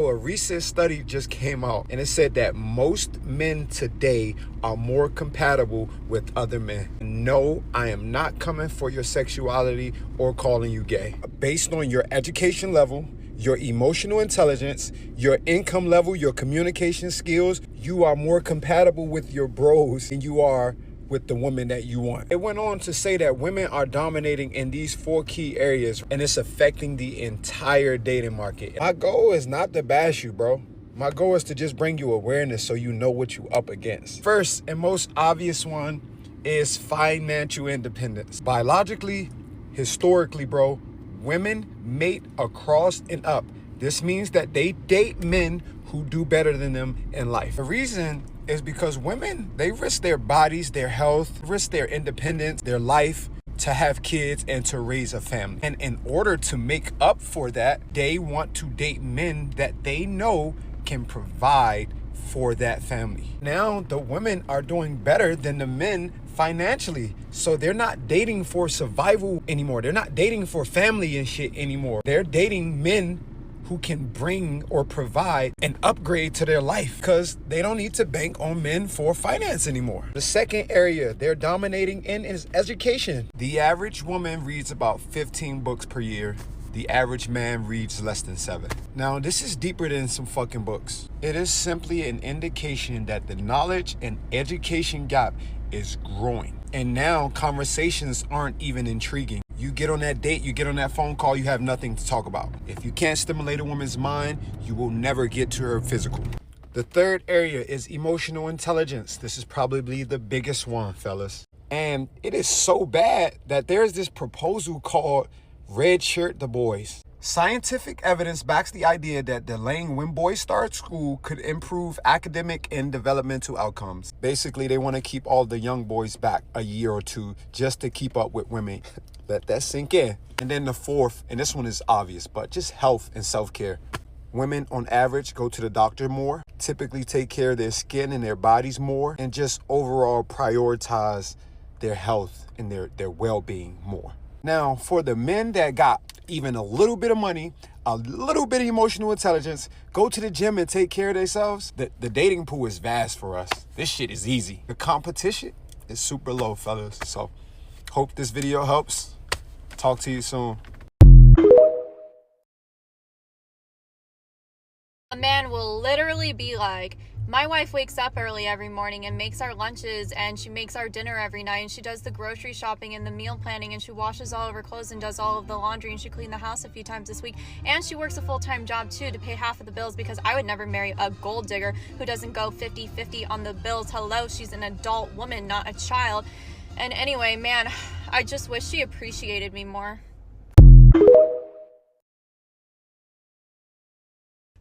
A recent study just came out and it said that most men today are more compatible with other men. No, I am not coming for your sexuality or calling you gay. Based on your education level, your emotional intelligence, your income level, your communication skills, you are more compatible with your bros than you are with the woman that you want. It went on to say that women are dominating in these 4 key areas and it's affecting the entire dating market. My goal is not to bash you, bro. My goal is to just bring you awareness so you know what you up against. First and most obvious one is financial independence. Biologically, historically, bro, women mate across and up. This means that they date men who do better than them in life. The reason is because women, they risk their bodies, their health, risk their independence, their life to have kids and to raise a family. And in order to make up for that, they want to date men that they know can provide for that family. Now the women are doing better than the men financially. So they're not dating for survival anymore. They're not dating for family and shit anymore. They're dating men who can bring or provide an upgrade to their life because they don't need to bank on men for finance anymore. The second area they're dominating in is education. The average woman reads about 15 books per year. The average man reads less than 7. Now, this is deeper than some fucking books. It is simply an indication that the knowledge and education gap is growing. And now conversations aren't even intriguing. You get on that date, you get on that phone call, you have nothing to talk about. If you can't stimulate a woman's mind, you will never get to her physical. The third area is emotional intelligence. This is probably the biggest one, fellas. And it is so bad that there's this proposal called Red Shirt the Boys. Scientific evidence backs the idea that delaying when boys start school could improve academic and developmental outcomes. Basically, they want to keep all the young boys back a year or 2 just to keep up with women. Let that sink in. And then the fourth, and this one is obvious, but just health and self-care. Women on average go to the doctor more, typically take care of their skin and their bodies more, and just overall prioritize their health and their well-being more. Now, for the men that got even a little bit of money, a little bit of emotional intelligence, go to the gym and take care of themselves, the dating pool is vast for us. This shit is easy. The competition is super low, fellas. So, hope this video helps. Talk to you soon. A man will literally be like, my wife wakes up early every morning and makes our lunches, and she makes our dinner every night, and she does the grocery shopping and the meal planning, and she washes all of her clothes and does all of the laundry, and she cleans the house a few times this week, and she works a full-time job too to pay half of the bills, because I would never marry a gold digger who doesn't go 50-50 on the bills. Hello, she's an adult woman, not a child. And anyway, man, I just wish she appreciated me more.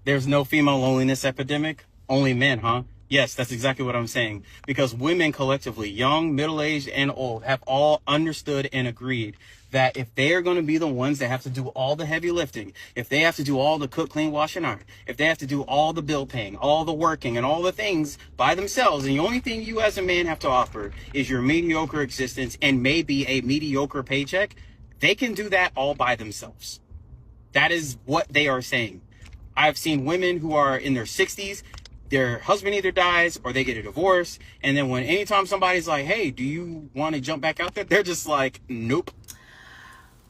There's no female loneliness epidemic, only men, huh? Yes, that's exactly what I'm saying. Because women collectively, young, middle-aged, and old, have all understood and agreed that if they are going to be the ones that have to do all the heavy lifting, if they have to do all the cook, clean, wash, and iron, if they have to do all the bill paying, all the working, and all the things by themselves, and the only thing you as a man have to offer is your mediocre existence and maybe a mediocre paycheck, they can do that all by themselves. That is what they are saying. I've seen women who are in their 60s, their husband either dies or they get a divorce. And then anytime somebody's like, hey, do you want to jump back out there? They're just like, nope.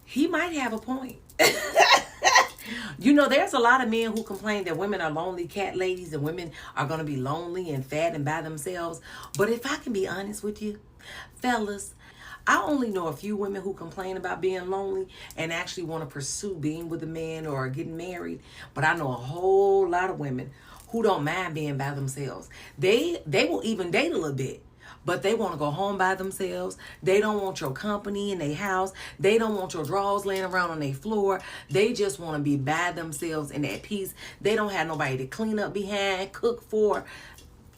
He might have a point. You know, there's a lot of men who complain that women are lonely cat ladies and women are going to be lonely and fat and by themselves. But if I can be honest with you, fellas, I only know a few women who complain about being lonely and actually want to pursue being with a man or getting married. But I know a whole lot of women who don't mind being by themselves. They will even date a little bit, but they want to go home by themselves. They don't want your company in their house. They don't want your drawers laying around on their floor. They just want to be by themselves in that peace. They don't have nobody to clean up behind, cook for.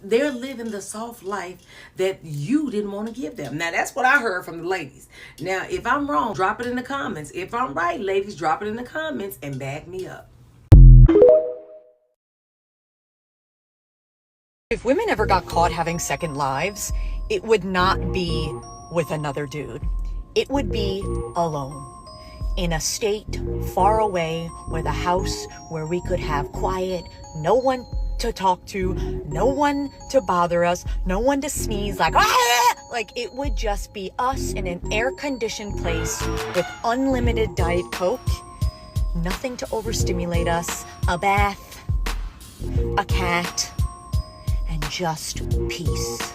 They're living the soft life that you didn't want to give them. Now, that's what I heard from the ladies. Now, if I'm wrong, drop it in the comments. If I'm right, ladies, drop it in the comments and back me up. If women ever got caught having second lives, it would not be with another dude. It would be alone. in a state far away with a house where we could have quiet, no one to talk to, no one to bother us, no one to sneeze like, ah! Like it would just be us in an air-conditioned place with unlimited Diet Coke, nothing to overstimulate us, a bath, a cat, and just peace.